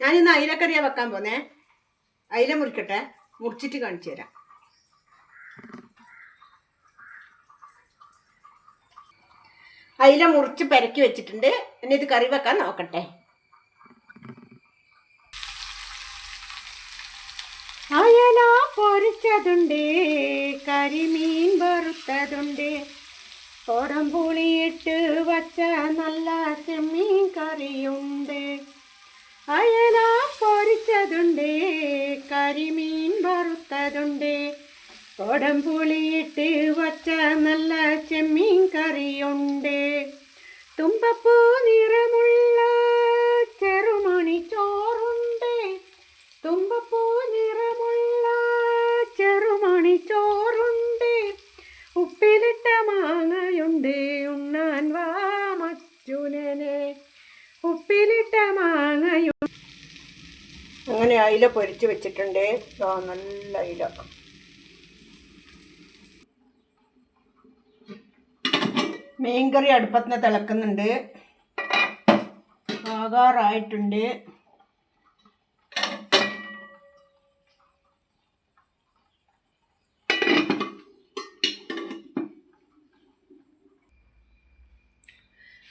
ഞാനിന്ന് അയിലക്കറിയാണ് വെക്കാൻ പോന്നേ. അയില മുറിക്കട്ടെ, മുറിച്ചിട്ട് കാണിച്ചു തരാം. അയില മുറിച്ച് പെരക്കി വെച്ചിട്ടുണ്ട്. എന്നെ ഇത് കറി വെക്കാൻ നോക്കട്ടെ. അയല പൊരിച്ചതുണ്ട്, കരിമീൻ വറുത്തതുണ്ട്, പുളിയിട്ട് വച്ച നല്ല ചെമ്മീൻ കറിയുണ്ട്. അയല പൊരിച്ചതുണ്ട്, കരിമീൻ വറുത്തതുണ്ട്, പുളിയിട്ട് വച്ച നല്ല ചെമ്മീൻ കറിയുണ്ട്. തുമ്പപ്പൂ നിറമുള്ള ചെറുമണി ചോറുണ്ട്, തുമ്പപ്പൂ നിറമുള്ള ചെറുമണി ചോറുണ്ട്, ഉപ്പിലിട്ട മാങ്ങയുണ്ട്, ഉണ്ണാൻ വാ മച്ചുനനെ, ഉപ്പിലിട്ട മാങ്ങയുണ്ട്. അങ്ങനെ അയില പൊരിച്ച് വെച്ചിട്ടുണ്ട്. നല്ല അയില. മീൻകറി അടുപ്പത്തിന് തിളക്കുന്നുണ്ട്, ആകാറായിട്ടുണ്ട്.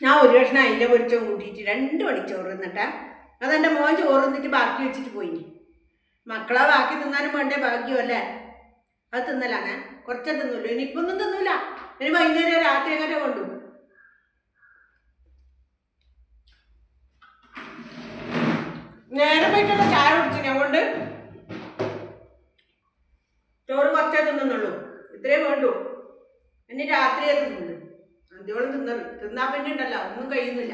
ഞാൻ ഒരു കഷ്ണം അയില പൊരിച്ചോ കൂട്ടിയിട്ട് 2 മണിക്കൂർ തിന്നിട്ടാ. അതെൻ്റെ മോൻ ചോറ് തിന്നിട്ട് ബാക്കി വെച്ചിട്ട് പോയി. മക്കളെ ബാക്കി തിന്നാനും വേണ്ടേ ഭാഗ്യം അല്ലേ? അത് തിന്നലാണ്. കുറച്ചേ തിന്നൂല്ലോ. ഇനിയിപ്പൊന്നും തിന്നൂല. ഇനി വൈകുന്നേരം രാത്രി എങ്ങനെ കൊണ്ടു. നേരെ പോയിട്ടുള്ള ചായ കുടിച്ചു. ഞാൻ കൊണ്ട് ചോറ് കുറച്ചേ തിന്നുന്നുള്ളൂ. ഇത്രേ വേണ്ടു. ഇനി രാത്രിയെ തിന്നുള്ളൂ. അന്ത്യോളം തിന്നാ പിന്നെ ഉണ്ടല്ലോ ഒന്നും കഴിയുന്നില്ല.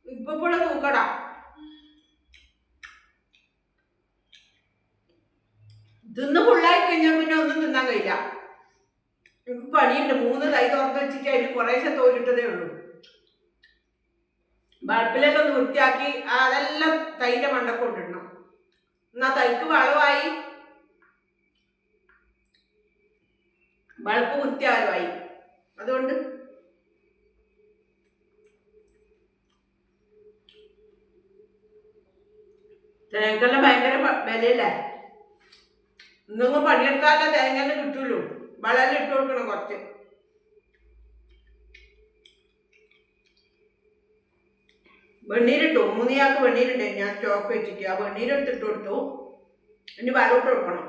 ഇപ്പോഴും നോക്കടാ. തിന്ന് ഫുള്ളായി കഴിഞ്ഞാൽ പിന്നെ ഒന്നും തിന്നാൻ കഴിയില്ല. എനിക്ക് പണിയുണ്ട്. 3 തൈ തുറന്ന് വെച്ചിട്ട് അതിന് കുറേശ്ശെ തോലിട്ടതേ ഉള്ളൂ. ബൾബിലൊക്കെ ഒന്ന് വൃത്തിയാക്കി അതെല്ലാം തൈൻ്റെ മണ്ടക്ക് കൊണ്ടിടണം. എന്നാ തൈക്ക് വളമായി, ബൾബ് വൃത്തിയാലുമായി. അതുകൊണ്ട് തേങ്ങെല്ലാം ഭയങ്കര വിലയില്ലേ. ഇന്നൊന്നും പണിയെടുക്കാതെ തേങ്ങെല്ലാം കിട്ടുള്ളൂ. വളരെല്ലാം ഇട്ട് കൊടുക്കണം കുറച്ച്. വെണ്ണീരിട്ടു. 3 ആൾക്ക് വെണ്ണീരുണ്ട്. ഞാൻ സ്റ്റോക്ക് വെച്ചിട്ട് ആ വെണ്ണീരെടുത്തിട്ട് കൊടുത്തു. ഇനി വളം ഇട്ട് കൊടുക്കണം.